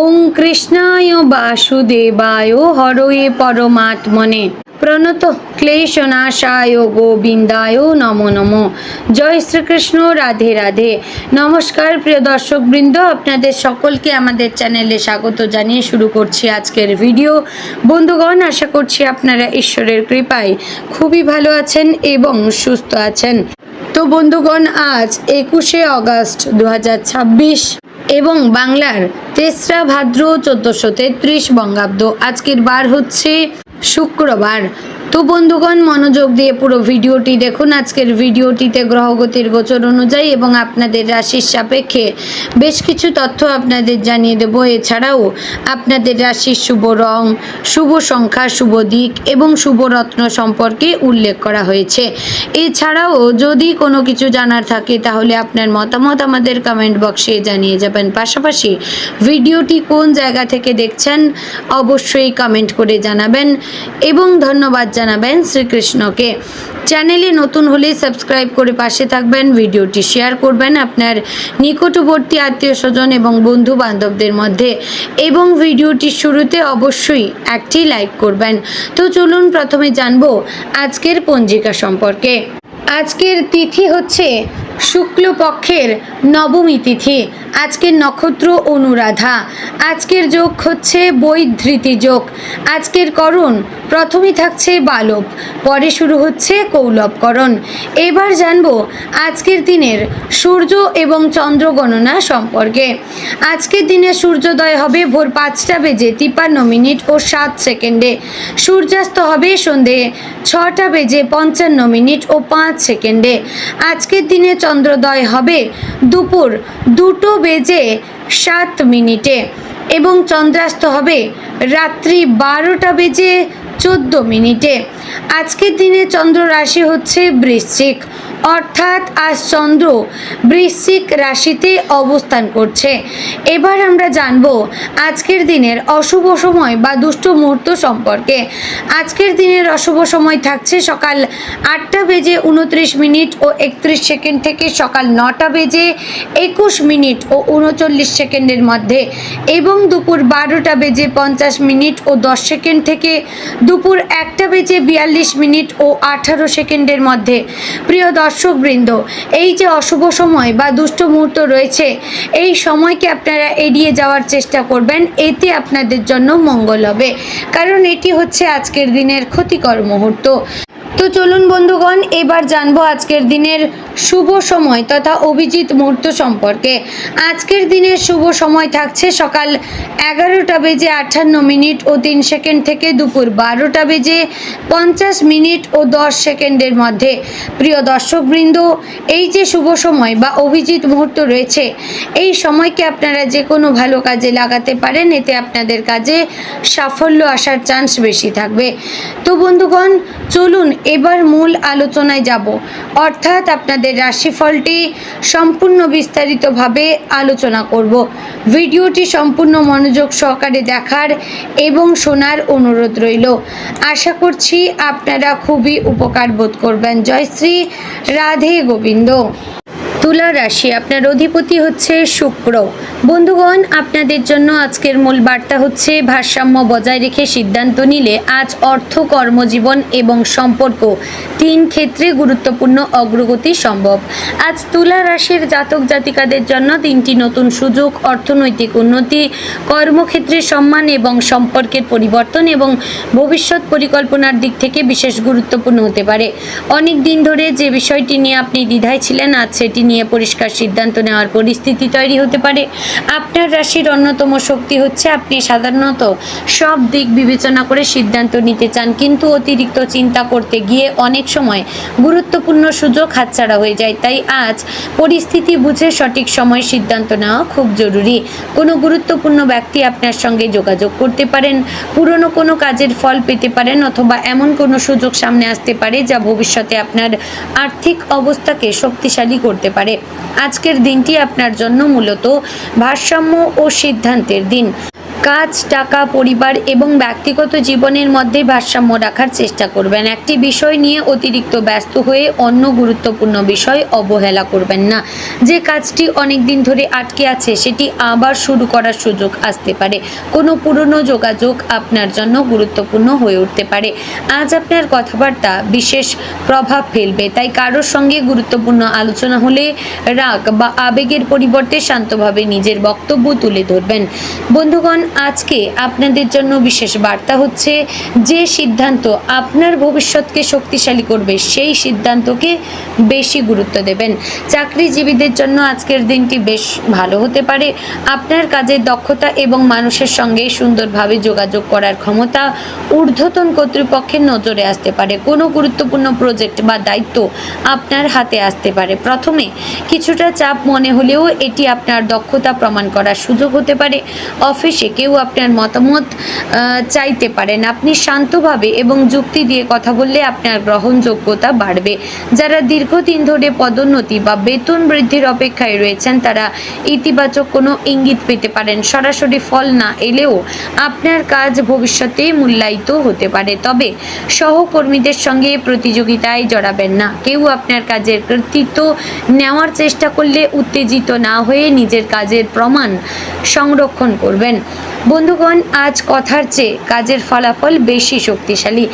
ওং কৃষ্ণায় বাসুদেবায় হরয়ে পরমাত্মনে প্রণত ক্লেশনাশায় গোবিন্দায় নমো নমো। জয় শ্রীকৃষ্ণ, রাধে রাধে। নমস্কার প্রিয় দর্শকবৃন্দ, আপনাদের সকলকে আমাদের চ্যানেলে স্বাগত জানিয়ে শুরু করছি আজকের ভিডিও। বন্ধুগণ, আশা করছি আপনারা ঈশ্বরের কৃপায় খুবই ভালো আছেন এবং সুস্থ আছেন। তো বন্ধুগণ, আজ 21শে অগস্ট 2026 এবং বাংলার 3রা ভাদ্র 1433 বঙ্গাব্দ। আজকের বার হচ্ছে শুক্রবার। তো বন্ধুগণ, মনোযোগ দিয়ে পুরো ভিডিওটি দেখুন। আজকের ভিডিওটিতে গ্রহগতির গোচর অনুযায়ী এবং আপনাদের রাশির সাপেক্ষে বেশ কিছু তথ্য আপনাদের জানিয়ে দেব। এছাড়াও আপনাদের রাশির শুভ রং, শুভ সংখ্যা, শুভ দিক এবং শুভ রত্ন সম্পর্কে উল্লেখ করা হয়েছে। এছাড়াও যদি কোনো কিছু জানার থাকে তাহলে আপনার মতামত আমাদের কমেন্ট বক্সে জানিয়ে যাবেন। পাশাপাশি ভিডিওটি কোন জায়গা থেকে দেখছেন অবশ্যই কমেন্ট করে জানাবেন এবং ধন্যবাদ জানাবেন শ্রীকৃষ্ণকে। চ্যানেলে নতুন হলে সাবস্ক্রাইব করে পাশে থাকবেন, ভিডিওটি শেয়ার করবেন আপনার নিকটবর্তী আত্মীয় স্বজন এবং বন্ধু বান্ধবদের মধ্যে এবং ভিডিওটির শুরুতে অবশ্যই একটি লাইক করবেন। তো চলুন প্রথমে জানবো আজকের পঞ্জিকা সম্পর্কে। আজকের তিথি হচ্ছে শুক্লপক্ষের নবমী তিথি। আজকের নক্ষত্র অনুরাধা। আজকের যোগ হচ্ছে বৈধৃতি যোগ। আজকের করণ প্রথমেই থাকছে বালব, পরে শুরু হচ্ছে কৌলবকরণ। এবার জানবো আজকের দিনের সূর্য এবং চন্দ্র গণনা সম্পর্কে। আজকের দিনে সূর্যোদয় হবে ভোর 5:53 ও 7 সূর্যাস্ত হবে সন্ধে 6:55 ও 5 আজকের দিনে চন্দ্রোদয় হবে দুপুর 2:07 এবং চন্দ্রাস্ত হবে রাত্রি 12:14। আজকের দিনে চন্দ্র রাশি হচ্ছে বৃশ্চিক, অর্থাৎ আজ চন্দ্র বৃশ্চিক রাশিতে অবস্থান করছে। এবার আমরা জানব আজকের দিনের অশুভ সময় বা দুষ্ট মুহূর্ত সম্পর্কে। আজকের দিনের অশুভ সময় থাকছে সকাল 8:29 ও 31 থেকে সকাল 9:21 ও 39 মধ্যে এবং দুপুর 12:50 ও 10 থেকে দুপুর 1:42 ও 18 মধ্যে। প্রিয় দর্শকবৃন্দ, এই যে অশুভ সময় বা দুষ্ট মুহূর্ত রয়েছে, এই সময়কে আপনারা এড়িয়ে যাওয়ার চেষ্টা করবেন, এতে আপনাদের জন্য মঙ্গল হবে, কারণ এটি হচ্ছে আজকের দিনের ক্ষতিকর মুহূর্ত। তো চলুন বন্ধুগণ, এবার জানবো আজকের দিনের শুভ সময় তথা অভিজিৎ মুহূর্ত সম্পর্কে। আজকের দিনের শুভ সময় থাকছে সকাল 11:58 ও 3 থেকে দুপুর 12:50 ও 10 মধ্যে। প্রিয় দর্শকবৃন্দ, এই যে শুভ সময় বা অভিজিৎ মুহূর্ত রয়েছে, এই সময়কে আপনারা যে কোনো ভালো কাজে লাগাতে পারেন, এতে আপনাদের কাজে সাফল্য আসার চান্স বেশি থাকবে। তো বন্ধুগণ, চলুন এবার মূল আলোচনায় যাব, অর্থাৎ আপনাদের রাশিফলটি সম্পূর্ণ বিস্তারিতভাবে আলোচনা করব। ভিডিওটি সম্পূর্ণ মনোযোগ সহকারে দেখার এবং শোনার অনুরোধ রইল। আশা করছি আপনারা খুবই উপকার বোধ করবেন। জয় শ্রী রাধে গোবিন্দ। তুলা রাশি, আপনার অধিপতি হচ্ছে শুক্র। বন্ধুগণ, আপনাদের জন্য আজকের মূল বার্তা হচ্ছে ভারসাম্য বজায় রেখে সিদ্ধান্ত নিলে আজ অর্থ, কর্মজীবন এবং সম্পর্ক 3 ক্ষেত্রে গুরুত্বপূর্ণ অগ্রগতি সম্ভব। আজ তুলা রাশির জাতক জাতিকাদের জন্য 3টি নতুন সুযোগ, অর্থনৈতিক উন্নতি, কর্মক্ষেত্রে সম্মান এবং সম্পর্কের পরিবর্তন এবং ভবিষ্যৎ পরিকল্পনার দিক থেকে বিশেষ গুরুত্বপূর্ণ হতে পারে। অনেক দিন ধরে যে বিষয়টি নিয়ে আপনি দ্বিধায় ছিলেন, আজ সেটি নিয়ে পরিষ্কার সিদ্ধান্ত নেওয়ার পরিস্থিতি তৈরি হতে পারে। আপনার রাশির অন্যতম শক্তি হচ্ছে আপনি সাধারণত সব দিক বিবেচনা করে সিদ্ধান্ত নিতে চান, কিন্তু অতিরিক্ত চিন্তা করতে গিয়ে অনেক সময় গুরুত্বপূর্ণ সুযোগ হাতছাড়া হয়ে যায়। তাই আজ পরিস্থিতি বুঝে সঠিক সময় সিদ্ধান্ত নেওয়া খুব জরুরি। কোনো গুরুত্বপূর্ণ ব্যক্তি আপনার সঙ্গে যোগাযোগ করতে পারেন, পুরনো কোনো কাজের ফল পেতে পারেন অথবা এমন কোনো সুযোগ সামনে আসতে পারে যা ভবিষ্যতে আপনার আর্থিক অবস্থাকে শক্তিশালী করতে পারে। আজকের দিনটি আপনার জন্য মূলত ভারসাম্য ও সিদ্ধান্তের দিন। কাজ, টাকা, পরিবার এবং ব্যক্তিগত জীবনের মধ্যে ভারসাম্য রাখার চেষ্টা করবেন। একটি বিষয় নিয়ে অতিরিক্ত ব্যস্ত হয়ে অন্য গুরুত্বপূর্ণ বিষয় অবহেলা করবেন না। যে কাজটি অনেক দিন ধরে আটকে আছে সেটি আবার শুরু করার সুযোগ আসতে পারে। কোনো পুরনো যোগাযোগ আপনার জন্য গুরুত্বপূর্ণ হয়ে উঠতে পারে। আজ আপনার কথাবার্তা বিশেষ প্রভাব ফেলবে, তাই কারোর সঙ্গে গুরুত্বপূর্ণ আলোচনা হলে রাগ বা আবেগের পরিবর্তে শান্তভাবে নিজের বক্তব্য তুলে ধরবেন। বন্ধুগণ, আজকে আপনাদের জন্য বিশেষ বার্তা হচ্ছে, যে সিদ্ধান্ত আপনার ভবিষ্যৎকে শক্তিশালী করবে সেই সিদ্ধান্তকে বেশি গুরুত্ব দেবেন। চাকরিজীবীদের জন্য আজকের দিনটি বেশ ভালো হতে পারে। আপনার কাজের দক্ষতা এবং মানুষের সঙ্গে সুন্দরভাবে যোগাযোগ করার ক্ষমতা ঊর্ধ্বতন কর্তৃপক্ষের নজরে আসতে পারে। কোনো গুরুত্বপূর্ণ প্রজেক্ট বা দায়িত্ব আপনার হাতে আসতে পারে। প্রথমে কিছুটা চাপ মনে হলেও এটি আপনার দক্ষতা প্রমাণ করার সুযোগ হতে পারে। অফিসে কেউ আপনার মতামত চাইতে পারেন। আপনি শান্তভাবে এবং যুক্তি দিয়ে কথা বললে আপনার গ্রহণযোগ্যতা বাড়বে। যারা দীর্ঘদিন ধরে পদোন্নতি বা বেতন বৃদ্ধির অপেক্ষায় রয়েছেন তারা ইতিবাচক কোনো ইঙ্গিত পেতে পারেন। সরাসরি ফল না এলেও আপনার কাজ ভবিষ্যতে মূল্যায়িত হতে পারে। তবে সহকর্মীদের সঙ্গে প্রতিযোগিতায় জড়াবেন না। কেউ আপনার কাজের কৃতিত্ব নেওয়ার চেষ্টা করলে উত্তেজিত না হয়ে নিজের কাজের প্রমাণ সংরক্ষণ করবেন। বন্ধুগণ, আজ কথার চেয়ে কাজের ফলাফল বেশি শক্তিশালী।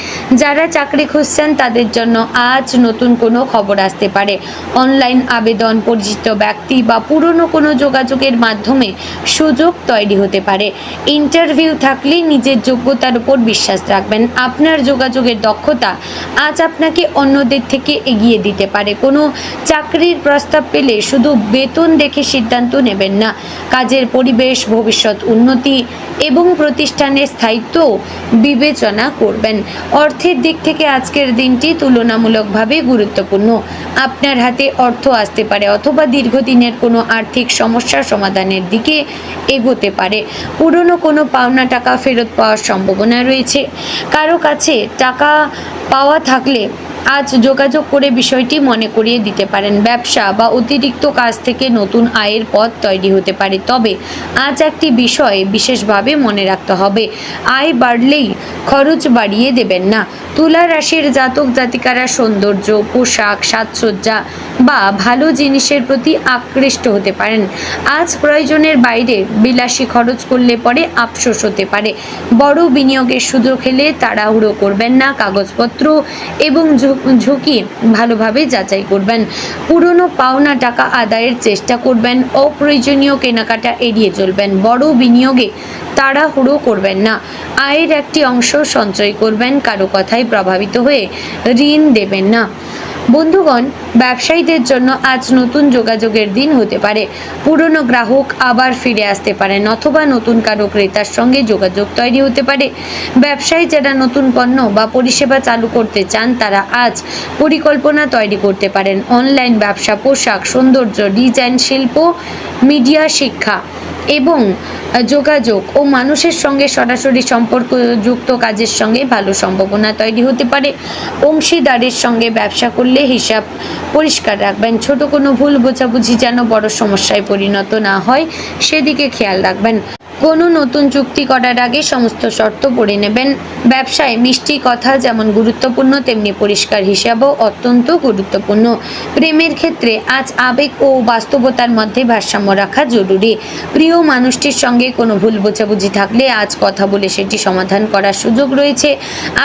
যারা চাকরি খুঁজছেন তাদের জন্য আজ নতুন কোনো খবর আসতে পারে। অনলাইন আবেদন, পরিচিত ব্যক্তি বা পুরনো কোনো যোগাযোগের মাধ্যমে সুযোগ তৈরি হতে পারে। ইন্টারভিউ থাকলে নিজের যোগ্যতার উপর বিশ্বাস রাখবেন। আপনার যোগাযোগের দক্ষতা আজ আপনাকে অন্যদের থেকে এগিয়ে দিতে পারে। কোনো চাকরির প্রস্তাব পেলে শুধু বেতন দেখে সিদ্ধান্ত নেবেন না। কাজের পরিবেশ, ভবিষ্যৎ উন্নতি এবং প্রতিষ্ঠানের স্থায়িত্ব বিবেচনা করবেন। অর্থের দিক থেকে আজকের দিনটি তুলনামূলকভাবে গুরুত্বপূর্ণ। আপনার হাতে অর্থ আসতে পারে অথবা দীর্ঘদিনের কোনো আর্থিক সমস্যার সমাধানের দিকে এগোতে পারে। পুরনো কোনো পাওনা টাকা ফেরত পাওয়ার সম্ভাবনা রয়েছে। কারো কাছে টাকা পাওয়া থাকলে আজ যোগাযোগ করে বিষয়টি মনে করিয়ে দিতে পারেন। ব্যবসা বা অতিরিক্ত কাজ থেকে নতুন আয়ের পথ তৈরি হতে পারে। তবে আজ একটি বিষয় বিশেষভাবে মনে রাখতে হবে, আয় বাড়লেই খরচ বাড়িয়ে দেবেন না। তুলা রাশির জাতক জাতিকারা সৌন্দর্য, পোশাক, সাজসজ্জা বা ভালো জিনিসের প্রতি আকৃষ্ট হতে পারেন। আজ প্রয়োজনের বাইরে বিলাসী খরচ করলে পরে আফসোস হতে পারে। বড় বিনিয়োগের সুযোগ হলে তাড়াহুড়ো করবেন না। কাগজপত্র এবং ঝুঁকি ভালোভাবে যাচাই করবেন। পুরনো পাওনা টাকা আদায়ের চেষ্টা করবেন। অপ্রয়োজনীয় কেনাকাটা এড়িয়ে চলবেন। বড় বিনিয়োগে তাড়াহুড়ো করবেন না। আয়ের একটি অংশ সঞ্চয় করবেন। কারো কথায় প্রভাবিত হয়ে ঋণ দেবেন না। বন্ধুগণ, ব্যবসায়ীদের জন্য আজ নতুন যোগাযোগের দিন হতে পারে। পুরনো গ্রাহক আবার ফিরে আসতে পারেন অথবা নতুন কারো ক্রেতার সঙ্গে যোগাযোগ তৈরি হতে পারে। ব্যবসায়ী যারা নতুন পণ্য বা পরিষেবা চালু করতে চান তারা আজ পরিকল্পনা তৈরি করতে পারেন। অনলাইন ব্যবসা, পোশাক, সৌন্দর্য, ডিজাইন, শিল্প, মিডিয়া, শিক্ষা এবং যোগাযোগ ও মানুষের সঙ্গে সরাসরি সম্পর্কযুক্ত কাজের সঙ্গে ভালো সম্ভাবনা তৈরি হতে পারে। অংশীদারের সঙ্গে ব্যবসা করলে হিসাব পরিষ্কার রাখবেন। ছোট কোনো ভুল বোঝাবুঝি যেন বড় সমস্যায় পরিণত না হয় সেদিকে খেয়াল রাখবেন। কোনো নতুন চুক্তি করার আগে সমস্ত শর্ত পড়ে নেবেন। ব্যবসায় মিষ্টি কথা যেমন গুরুত্বপূর্ণ তেমনি পরিষ্কার হিসাবও অত্যন্ত গুরুত্বপূর্ণ। প্রেমের ক্ষেত্রে আজ আবেগ ও বাস্তবতার মধ্যে ভারসাম্য রাখা জরুরি। প্রিয় মানুষটির সঙ্গে কোনো ভুল বোঝাবুঝি থাকলে আজ কথা বলে সেটি সমাধান করার সুযোগ রয়েছে।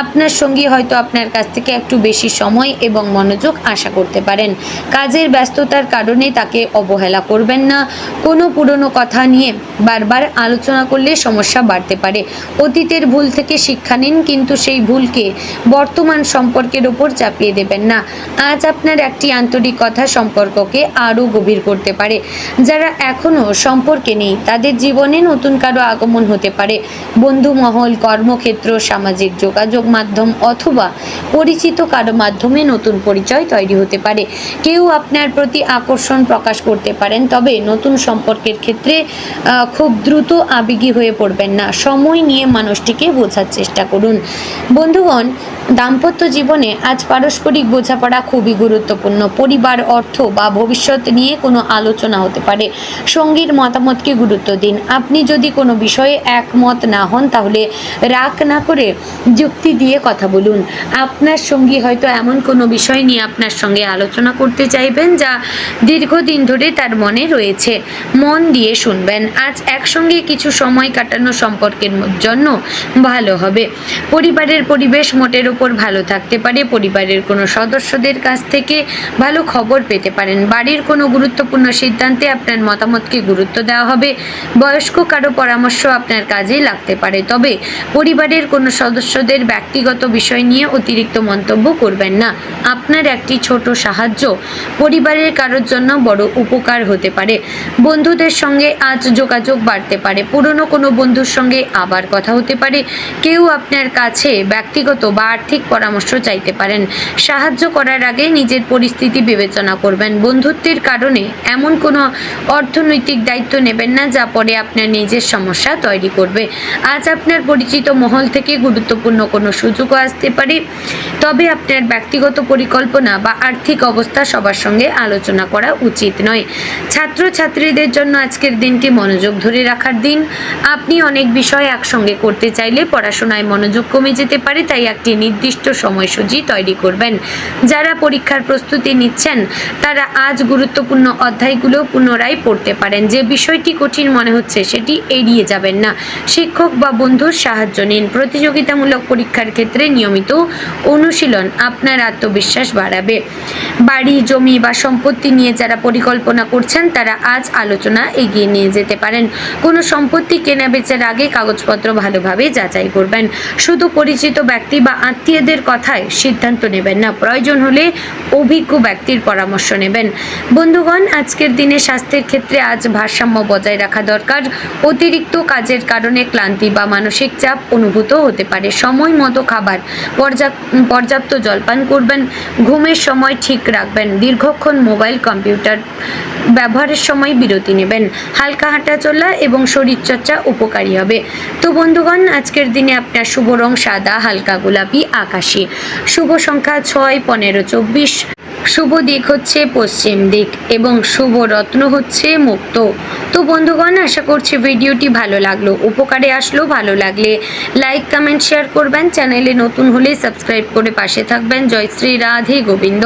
আপনার সঙ্গী হয়তো আপনার কাছ থেকে একটু বেশি সময় এবং মনোযোগ আশা করতে পারেন। কাজের ব্যস্ততার কারণে তাকে অবহেলা করবেন না। কোনো পুরনো কথা নিয়ে বারবার আলোচনা করলে সমস্যা বাড়তে পারে। অতীতের ভুল থেকে শিক্ষা নিন, কিন্তু সেই ভুলকে বর্তমান সম্পর্কের ওপর চাপিয়ে দেবেন না। আজ আপনার একটি আন্তরিক কথা সম্পর্ককে আরও গভীর করতে পারে। যারা এখনও সম্পর্কে নেই তাদের জীবনে নতুন কারো আগমন হতে পারে। বন্ধু মহল, কর্মক্ষেত্র, সামাজিক যোগাযোগ মাধ্যম অথবা পরিচিত কারো মাধ্যমে নতুন পরিচয় তৈরি হতে পারে। কেউ আপনার প্রতি আকর্ষণ প্রকাশ করতে পারেন, তবে নতুন সম্পর্কের ক্ষেত্রে খুব দ্রুত আবেগী হয়ে পড়বেন না, সময় নিয়ে মানুষটিকে বোঝার চেষ্টা করুন। বন্ধুগণ, দাম্পত্য জীবনে আজ পারস্পরিক বোঝাপড়া খুবই গুরুত্বপূর্ণ। পরিবার, অর্থ বা ভবিষ্যৎ নিয়ে কোনো আলোচনা হতে পারে। সঙ্গীর মতামতকে গুরুত্ব দিন। আপনি যদি কোনো বিষয়ে একমত না হন তাহলে রাগ না করে যুক্তি দিয়ে কথা বলুন। আপনার সঙ্গী হয়তো এমন কোনো বিষয় নিয়ে আপনার সঙ্গে আলোচনা করতে চাইবেন যা দীর্ঘদিন ধরে তার মনে রয়েছে। মন দিয়ে শুনবেন। আজ একসঙ্গে কিছু সময় কাটানো সম্পর্কের জন্য ভালো হবে। পরিবারের পরিবেশ মোটের উপর ভালো থাকতে পারে। পরিবারের কোনো সদস্যদের কাছ থেকে ভালো খবর পেতে পারেন। বাড়ির কোনো গুরুত্বপূর্ণ সিদ্ধান্তে আপনার মতামতকে গুরুত্ব দেওয়া হবে। বয়স্ক কারো পরামর্শ আপনার কাজে লাগতে পারে, তবে পরিবারের কোনো সদস্যদের ব্যক্তিগত বিষয় নিয়ে অতিরিক্ত মন্তব্য করবেন না। আপনার একটি ছোট সাহায্য পরিবারের কারোর জন্য বড় উপকার হতে পারে। বন্ধুদের সঙ্গে আজ যোগাযোগ বাড়তে পারে। পুরনো কোনো বন্ধুর সঙ্গে আবার কথা হতে পারে। কেউ আপনার কাছে ব্যক্তিগত বা আর্থিক পরামর্শ চাইতে পারেন। সাহায্য করার আগে নিজের পরিস্থিতি বিবেচনা করবেন। বন্ধুত্বের কারণে এমন কোনো অর্থনৈতিক দায়িত্ব নেবেন না যা পরে আপনার নিজের সমস্যা তৈরি করবে। আজ আপনার পরিচিত মহল থেকে গুরুত্বপূর্ণ কোনো সুযোগও আসতে পারে, তবে আপনার ব্যক্তিগত পরিকল্পনা বা আর্থিক অবস্থা সবার সঙ্গে আলোচনা করা উচিত নয়। ছাত্রছাত্রীদের জন্য আজকের দিনটি মনোযোগ ধরে রাখার দিন। আপনি অনেক বিষয় একসঙ্গে করতে চাইলে পড়াশোনায় মনোযোগ কমে যেতে পারে, তাই একটি নির্দিষ্ট সময়সূচি তৈরি করবেন। যারা পরীক্ষার প্রস্তুতি নিচ্ছেন তারা আজ গুরুত্বপূর্ণ অধ্যায়গুলো পুনরায় পড়তে পারেন। যে বিষয়টি কঠিন মনে হচ্ছে সেটি এড়িয়ে যাবেন না। শিক্ষক বা বন্ধুর সাহায্য নিন। প্রতিযোগিতামূলক পরীক্ষার ক্ষেত্রে নিয়মিত অনুশীলন আপনার আত্মবিশ্বাস বাড়াবে। বাড়ি, জমি বা সম্পত্তি নিয়ে যারা পরিকল্পনা করছেন তারা আজ আলোচনা এগিয়ে নিয়ে যেতে পারেন। কোনো সম্পত্তি কেনা বেচার আগে কাগজপত্র ভালোভাবে যাচাই করবেন। শুধু পরিচিত ব্যক্তি বা আত্মীয়দের কথায় সিদ্ধান্ত নেবেন না, প্রয়োজন হলে অভিজ্ঞ ব্যক্তির পরামর্শ নেবেন। বন্ধুগণ, আজকের দিনে স্বাস্থ্যের ক্ষেত্রে আজ ভারসাম্য বজায় রাখা দরকার। অতিরিক্ত কাজের কারণে ক্লান্তি বা মানসিক চাপ অনুভূত হতে পারে। সময় মতো খাবার, পর্যাপ্ত জলপান করবেন। ঘুমের সময় ঠিক রাখবেন। দীর্ঘক্ষণ মোবাইল, কম্পিউটার ব্যবহারের সময় বিরতি নেবেন। হালকা হাঁটাচলা এবং শরীরচর্চা উপকারী হবে। তো বন্ধুগণ, আজকের দিনে আপনার শুভ রং সাদা, হালকা গোলাপি, আকাশি। শুভ সংখ্যা 6, 15, 24। শুভ দিক হচ্ছে পশ্চিম দিক এবং শুভ রত্ন হচ্ছে মুক্ত। তো বন্ধুগণ, আশা করছি ভিডিওটি ভালো লাগলো, উপকারে আসলো। ভালো লাগলে লাইক, কমেন্ট, শেয়ার করবেন। চ্যানেলে নতুন হলে সাবস্ক্রাইব করে পাশে থাকবেন। জয় শ্রী রাধে গোবিন্দ।